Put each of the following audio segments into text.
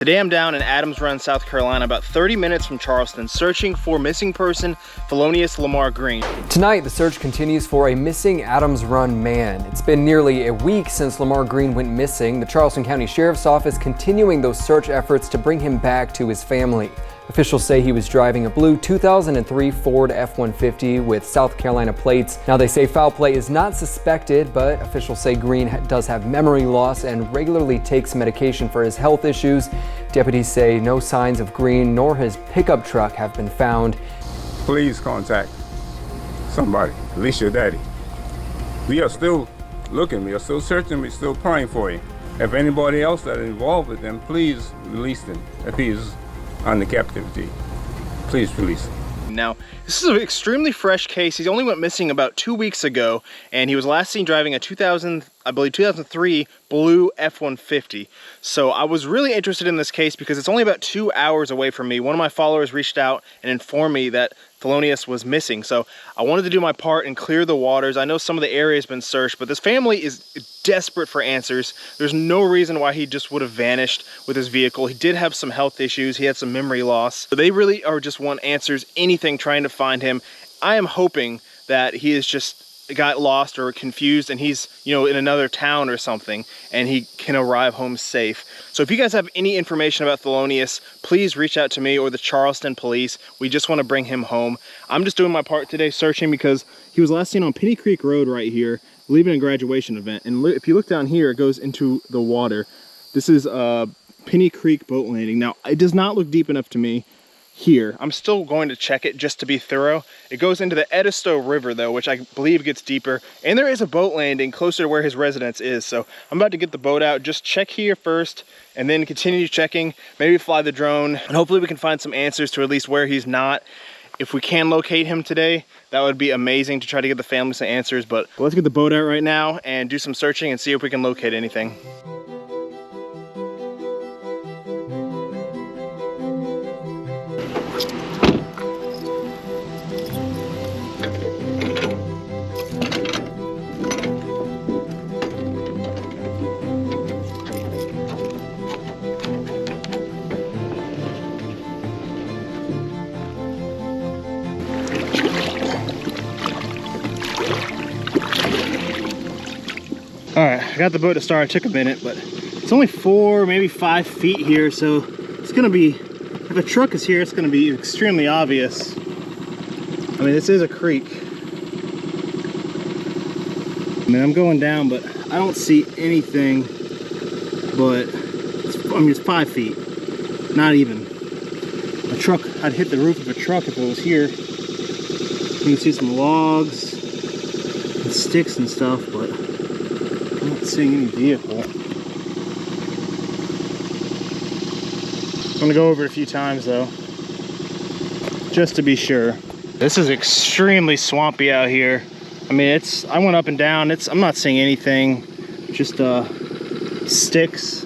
Today I'm down in Adams Run, South Carolina, about 30 minutes from Charleston, searching for missing person Thelonious Lamar Green. Tonight, the search continues for a missing Adams Run man. It's been nearly a week since Lamar Green went missing. The Charleston County Sheriff's Office continuing those search efforts to bring him back to his family. Officials say he was driving a blue 2003 Ford F-150 with South Carolina plates. Now they say foul play is not suspected, but officials say Green does have memory loss and regularly takes medication for his health issues. Deputies say no signs of Green nor his pickup truck have been found. Please contact somebody, at least your daddy. We are still looking, we are still searching, we're still praying for you. If anybody else that is involved with them, please release them. If he's under captivity, please release him. Now, this is an extremely fresh case. He only went missing about 2 weeks ago, and he was last seen driving a 2003 blue F-150. So I was really interested in this case because it's only about 2 hours away from me. One of my followers reached out and informed me that Thelonious was missing. So I wanted to do my part and clear the waters. I know some of the area has been searched, but this family is desperate for answers. There's no reason why he just would have vanished with his vehicle. He did have some health issues. He had some memory loss. So they really are just want answers, anything, trying to find him. I am hoping that he is just got lost or confused and he's, you know, in another town or something and he can arrive home safe. So if you guys have any information about Thelonious, please reach out to me or the Charleston police. We just want to bring him home. I'm just doing my part today searching because he was last seen on Penny Creek Road right here, leaving a graduation event. And if you look down here, it goes into the water. This is Penny Creek boat landing. Now, it does not look deep enough to me here. I'm still going to check it just to be thorough. It goes into the Edisto River though, which I believe gets deeper, and there is a boat landing closer to where his residence is. So I'm about to get the boat out, just check here first and then continue checking, maybe fly the drone, and hopefully we can find some answers to at least where he's not. If we can locate him today, that would be amazing to try to get the family some answers. But let's get the boat out right now and do some searching and see if we can locate anything. All right, I got the boat to start. It took a minute, but it's only 4, maybe 5 feet here, so it's gonna be, if a truck is here, it's gonna be extremely obvious. I mean, this is a creek. I mean, I'm going down, but I don't see anything, but it's 5 feet, not even. A truck, I'd hit the roof of a truck if it was here. You can see some logs and sticks and stuff, but I'm not seeing any vehicle. I'm gonna go over it a few times though, just to be sure. This is extremely swampy out here. I mean, I went up and down. I'm not seeing anything, just sticks,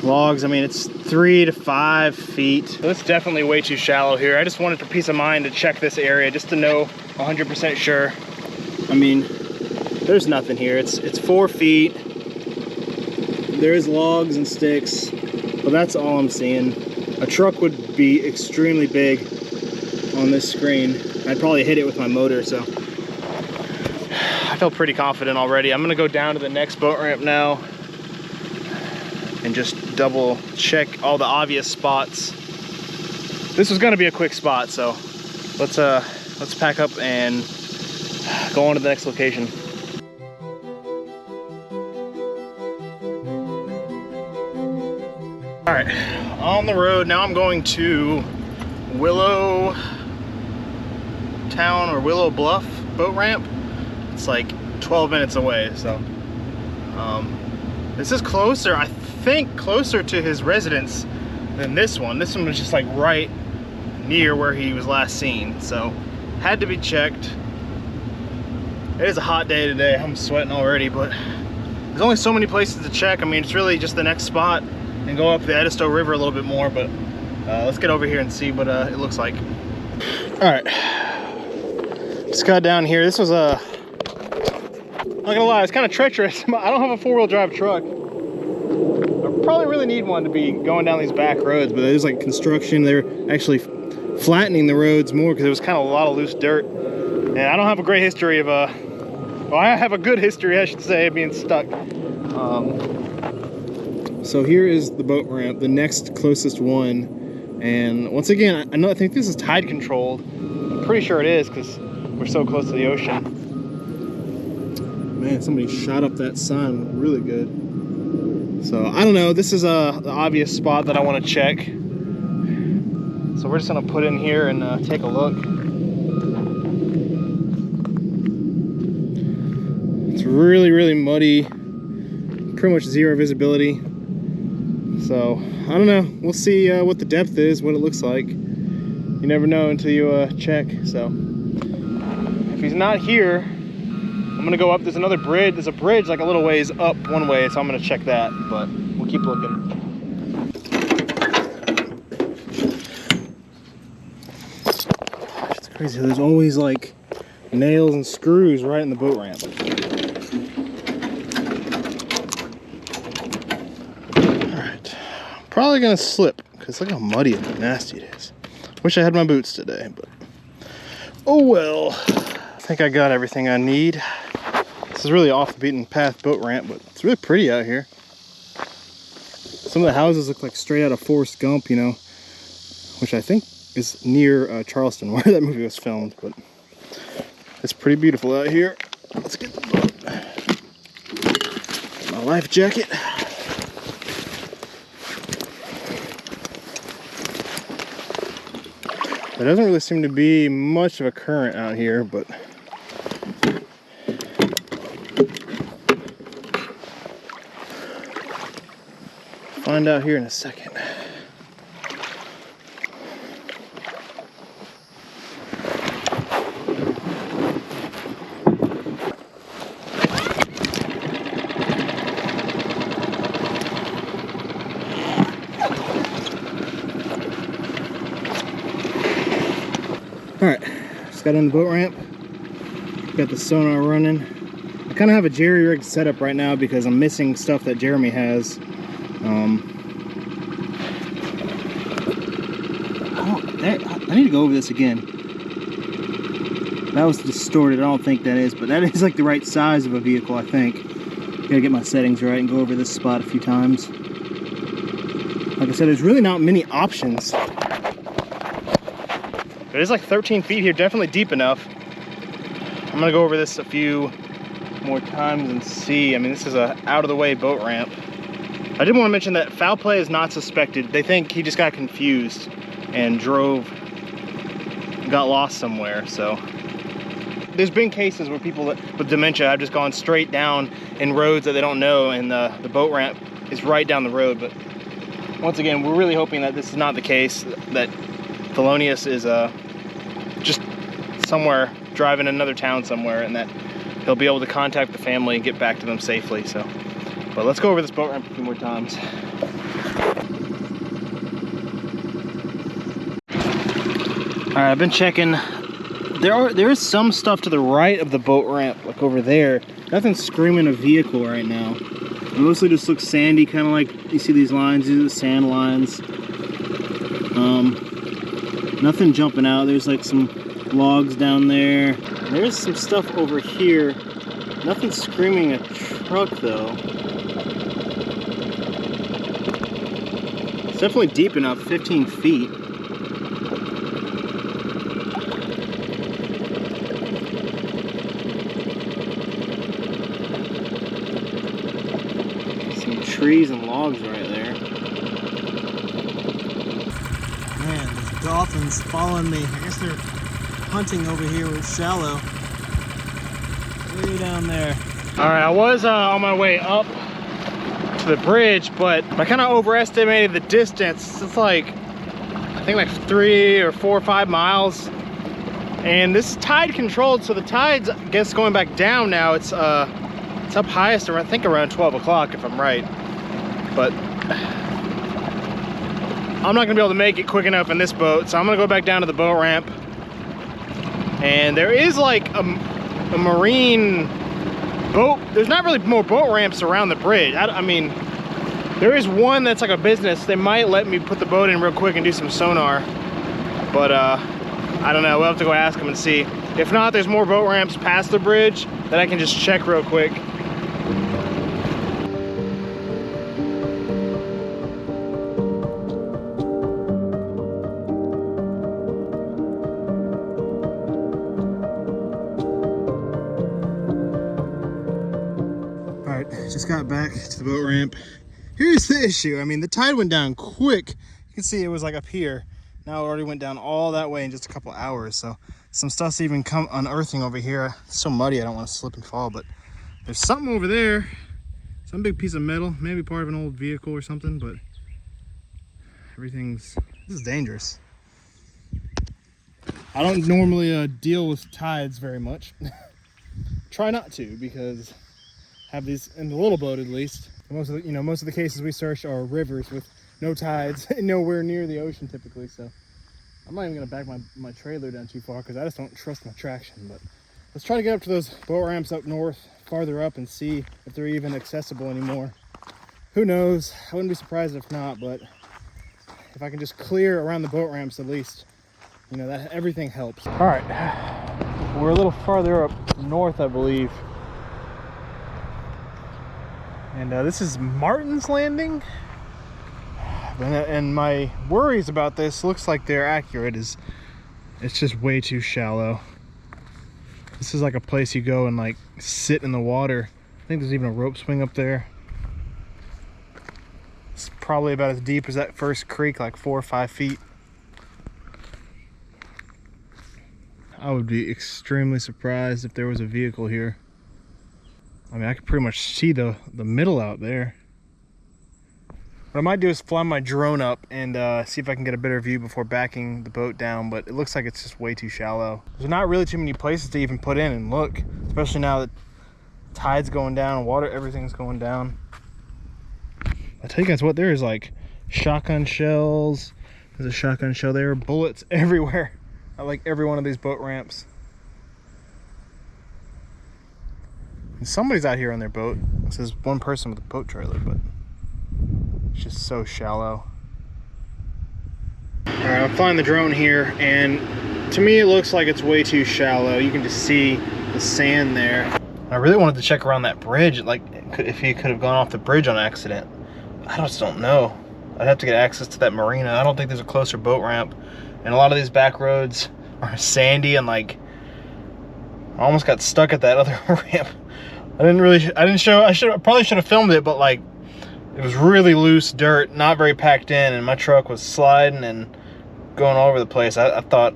logs. I mean, it's 3 to 5 feet. So it's definitely way too shallow here. I just wanted for peace of mind to check this area just to know 100% sure. I mean, there's nothing here. It's 4 feet. There is logs and sticks, but that's all I'm seeing. A truck would be extremely big on this screen. I'd probably hit it with my motor, so I feel pretty confident already. I'm gonna go down to the next boat ramp now and just double check all the obvious spots. This was gonna be a quick spot, so let's pack up and go on to the next location. All right, on the road now. I'm going to Willow Town or Willow Bluff boat ramp. It's like 12 minutes away, so this is closer, I think, closer to his residence than this one. This one was just like right near where he was last seen, so had to be checked. It is a hot day today. I'm sweating already, but there's only so many places to check. I mean, it's really just the next spot and go up the Edisto River a little bit more, but let's get over here and see what it looks like. All right, just got down here. This was I'm not gonna lie, it's kind of treacherous. I don't have a 4-wheel drive truck. probably really need one to be going down these back roads, but there's like construction. They're actually flattening the roads more because it was kind of a lot of loose dirt. And I don't have a great history of well, I have a good history, I should say, of being stuck. So here is the boat ramp, the next closest one. And once again, I think this is tide controlled. I'm pretty sure it is because we're so close to the ocean. Man, somebody shot up that sign really good. So I don't know, this is the obvious spot that I want to check. So we're just gonna put in here and take a look. It's really, really muddy, pretty much zero visibility. So I don't know, we'll see what the depth is, what it looks like. You never know until you check. So if he's not here, I'm gonna go up. There's another bridge. There's a bridge like a little ways up one way, so I'm gonna check that, but we'll keep looking. Gosh, it's crazy. There's always like nails and screws right in the boat ramp. All right, probably gonna slip because look how muddy and nasty it is. Wish I had my boots today, but oh well. I think I got everything I need. This is really off the beaten path boat ramp, but it's really pretty out here. Some of the houses look like straight out of Forrest Gump, you know, which I think is near Charleston, where that movie was filmed, but it's pretty beautiful out here. Let's get the boat. My life jacket. There doesn't really seem to be much of a current out here, but find out here in a second. Alright, just got on the boat ramp, got the sonar running. I kind of have a jerry rig set up right now because I'm missing stuff that Jeremy has. I need to go over this again. That was distorted, I don't think that is, but that is like the right size of a vehicle, I think. Gotta get my settings right and go over this spot a few times. Like I said, there's really not many options. It is like 13 feet here, definitely deep enough. I'm gonna go over this a few more times and see. I mean, this is a out of the way boat ramp. I did want to mention that foul play is not suspected. They think he just got confused and got lost somewhere. So there's been cases where people with dementia have just gone straight down in roads that they don't know, and the boat ramp is right down the road. But once again, we're really hoping that this is not the case, that Thelonious is just somewhere driving another town somewhere, and that he'll be able to contact the family and get back to them safely. So, but let's go over this boat ramp a few more times. All right, I've been checking. There is some stuff to the right of the boat ramp, like over there. Nothing's screaming a vehicle right now. It mostly just looks sandy, kind of like you see these lines. These are the sand lines. Nothing jumping out. There's like some logs down there. There's some stuff over here. Nothing screaming a truck though. It's definitely deep enough, 15 feet. Some trees and logs right there. Man, there's dolphins following me. I guess they're hunting over here with shallow. Way down there. All right, I was on my way up to the bridge, but I kind of overestimated the distance. It's like, I think like 3 or 4 or 5 miles. And this is tide controlled, so the tide's, I guess, going back down now. It's up highest around, I think around 12 o'clock if I'm right. But I'm not gonna be able to make it quick enough in this boat, so I'm gonna go back down to the boat ramp. And there is like a marine boat. There's not really more boat ramps around the bridge. I mean, There is one that's like a business. They might let me put the boat in real quick and do some sonar. But I don't know, we'll have to go ask them and see. If not, there's more boat ramps past the bridge that I can just check real quick. All right, just got back to the boat ramp. Here's the issue. I mean, the tide went down quick. You can see it was like up here. Now it already went down all that way in just a couple hours. So some stuff's even come unearthing over here. It's so muddy, I don't want to slip and fall, but there's something over there. Some big piece of metal, maybe part of an old vehicle or something, but this is dangerous. I don't normally deal with tides very much. Try not to, because have these in the little boat at least. Most of the cases we search are rivers with no tides, nowhere near the ocean typically. So I'm not even gonna back my trailer down too far because I just don't trust my traction. But let's try to get up to those boat ramps up north, farther up, and see if they're even accessible anymore. Who knows? I wouldn't be surprised if not, but if I can just clear around the boat ramps at least, that everything helps. All right, we're a little farther up north, I believe. And this is Martin's Landing. And my worries about this, looks like they're accurate, it's just way too shallow. This is like a place you go and like sit in the water. I think there's even a rope swing up there. It's probably about as deep as that first creek, like 4 or 5 feet. I would be extremely surprised if there was a vehicle here. I mean, I could pretty much see the middle out there. What I might do is fly my drone up and see if I can get a better view before backing the boat down, but it looks like it's just way too shallow. There's not really too many places to even put in and look, especially now that tide's going down, water, everything's going down. I'll tell you guys what, there is like shotgun shells. There's a shotgun shell there, bullets everywhere. I like every one of these boat ramps. And somebody's out here on their boat. It says one person with a boat trailer, but it's just so shallow. All right, I'm flying the drone here, and to me it looks like it's way too shallow. You can just see the sand there. I really wanted to check around that bridge, like if he could have gone off the bridge on accident. I just don't know. I'd have to get access to that marina. I don't think there's a closer boat ramp, and a lot of these back roads are sandy, and like I almost got stuck at that other ramp. I probably should have filmed it, but like it was really loose dirt, not very packed in, and my truck was sliding and going all over the place. I thought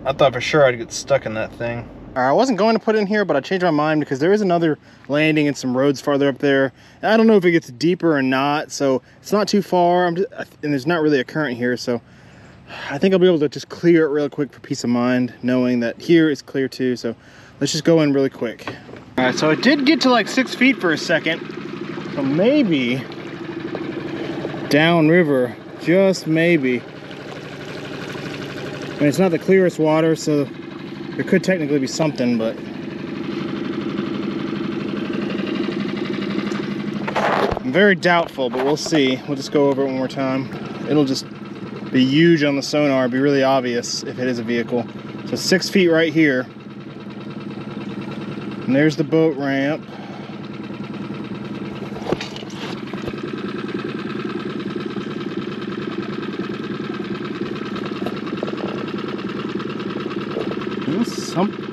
for sure I'd get stuck in that thing. I wasn't going to put it in here, but I changed my mind because there is another landing and some roads farther up there. And I don't know if it gets deeper or not, so it's not too far. And there's not really a current here, so I think I'll be able to just clear it real quick for peace of mind, knowing that here is clear too. So let's just go in really quick. All right, so I did get to like 6 feet for a second. So maybe downriver, just maybe. I mean, it's not the clearest water, so there could technically be something, but I'm very doubtful, but we'll see. We'll just go over it one more time. It'll just be huge on the sonar, be really obvious if it is a vehicle. So 6 feet right here. And there's the boat ramp.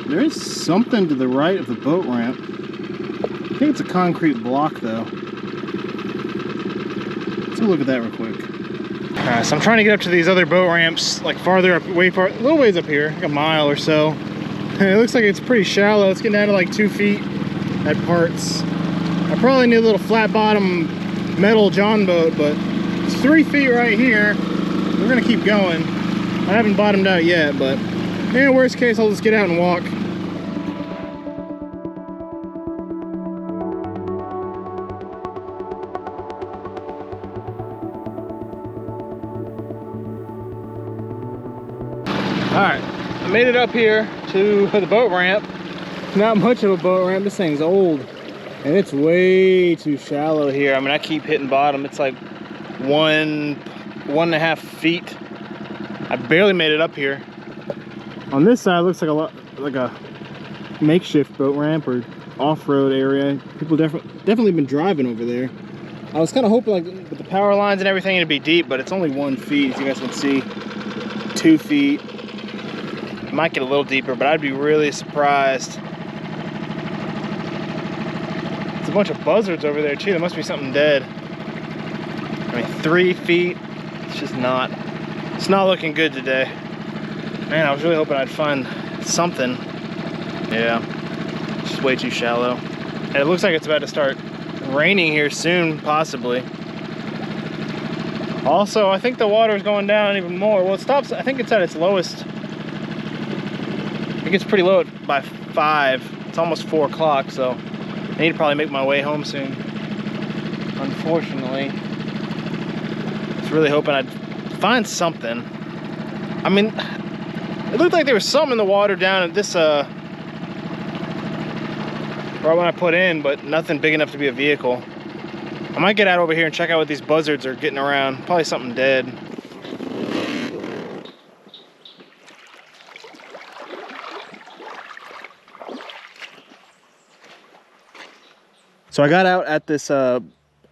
There is something to the right of the boat ramp. I think it's a concrete block though. Let's look at that real quick. Alright, so I'm trying to get up to these other boat ramps, like farther up, a little ways up here, like a mile or so. And it looks like it's pretty shallow. It's getting down to like 2 feet at parts. I probably need a little flat bottom metal John boat, but it's 3 feet right here. We're gonna keep going. I haven't bottomed out yet, but worst case, I'll just get out and walk. Alright, I made it up here to the boat ramp. Not much of a boat ramp, this thing's old. And it's way too shallow here. I mean, I keep hitting bottom. It's like 1.5 feet. I barely made it up here. On this side, it looks like a makeshift boat ramp or off-road area. People definitely been driving over there. I was kind of hoping, like, with the power lines and everything, it'd be deep, but it's only 1 feet, as you guys can see. 2 feet. It might get a little deeper, but I'd be really surprised. There's a bunch of buzzards over there too. There must be something dead. I mean, 3 feet. It's just not. It's not looking good today. Man, I was really hoping I'd find something. Yeah, it's just way too shallow. And it looks like it's about to start raining here soon, possibly. Also, I think the water is going down even more. Well, it stops. I think it's at its lowest. It gets pretty low by 5. It's almost 4 o'clock, so I need to probably make my way home soon. Unfortunately, I was really hoping I'd find something. I mean, it looked like there was something in the water down at this right when I put in, but nothing big enough to be a vehicle. I might get out over here and check out what these buzzards are getting around. Probably something dead. So I got out at this, I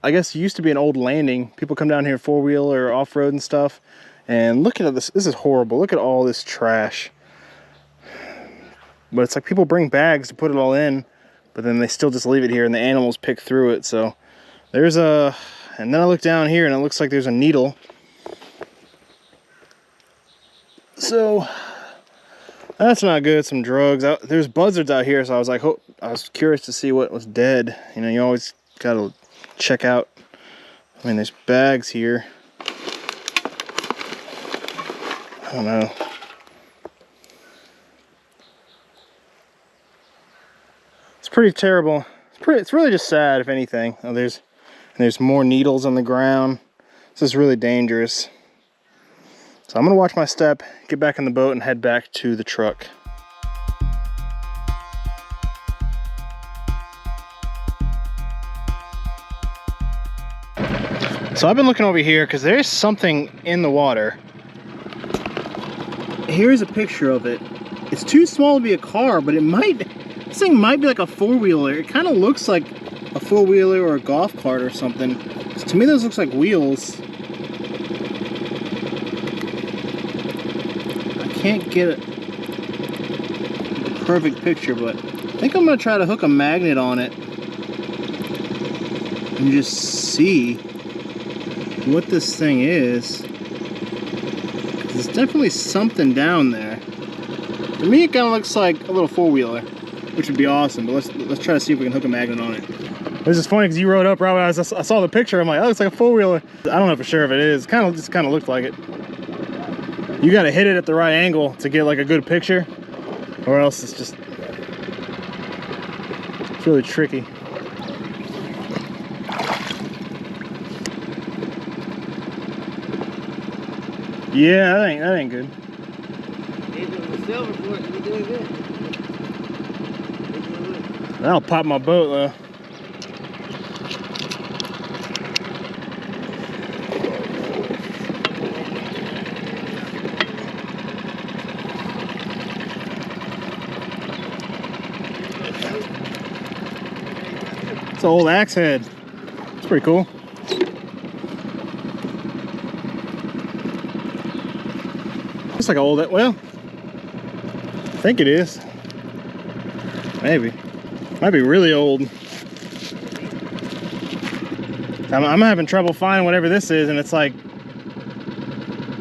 guess it used to be an old landing. People come down here 4-wheeler or off-road and stuff. And look at this. This is horrible. Look at all this trash. But it's like people bring bags to put it all in, but then they still just leave it here and the animals pick through it. So there's a, and then I look down here and it looks like there's a needle. So that's not good. Some drugs. There's buzzards out here, so I was like, I was curious to see what was dead. You know, you always gotta check out. I mean, there's bags here. I don't know. It's pretty terrible. It's really just sad, if anything. Oh, there's more needles on the ground. This is really dangerous. So I'm gonna watch my step, get back in the boat, and head back to the truck. So I've been looking over here because there's something in the water. Here's a picture of it. It's too small to be a car, but this thing might be like a 4-wheeler. It kind of looks like a 4-wheeler or a golf cart or something. So to me, those looks like wheels. I can't get the perfect picture, but I think I'm gonna try to hook a magnet on it and just see what this thing is. There's definitely something down there. To me, it kind of looks like a little 4-wheeler, which would be awesome. But let's try to see if we can hook a magnet on it. This is funny because you rode up right when I saw the picture. I'm like, oh, it's like a 4-wheeler. I don't know for sure if it is. Just kind of looked like it. You got to hit it at the right angle to get like a good picture, or else it's really tricky. Yeah, that ain't good. That'll pop my boat though. It's an old axe head. It's pretty cool. It's like an old, well, I think it is. Maybe. Might be really old. I'm having trouble finding whatever this is, and it's like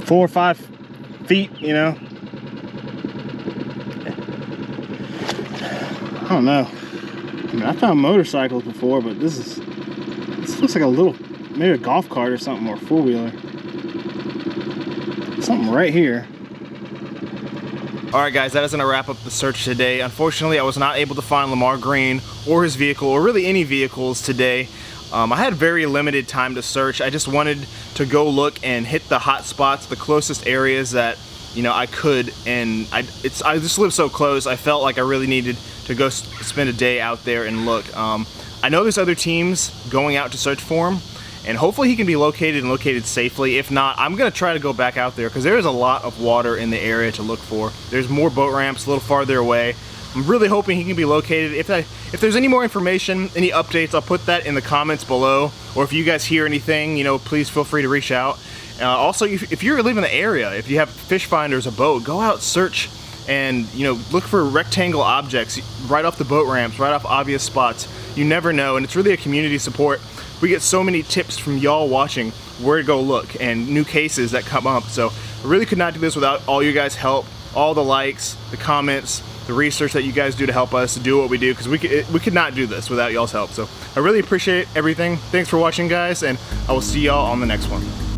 4 or 5 feet, you know? I don't know. I mean, I found motorcycles before, but this looks like a little, maybe a golf cart or something, or a 4-wheeler. Something right here. Alright guys, that is going to wrap up the search today. Unfortunately, I was not able to find Lamar Green or his vehicle, or really any vehicles today. I had very limited time to search. I just wanted to go look and hit the hot spots, the closest areas that, you know, I could, and I just live so close. I felt like I really needed to go spend a day out there and look. I I know there's other teams going out to search for him, and hopefully he can be located and located safely. If not, I'm gonna try to go back out there because there is a lot of water in the area to look for. There's more boat ramps a little farther away. I'm really hoping he can be located. If there's any more information, any updates, I'll put that in the comments below. Or if you guys hear anything, you know, please feel free to reach out. Also, if you're living in the area, if you have fish finders, a boat, go out, search, and you know, look for rectangle objects right off the boat ramps, right off obvious spots. You never know, and it's really a community support. We get so many tips from y'all watching where to go look and new cases that come up. So I really could not do this without all you guys' help, all the likes, the comments, the research that you guys do to help us do what we do, because we could not do this without y'all's help. So I really appreciate everything. Thanks for watching, guys, and I will see y'all on the next one.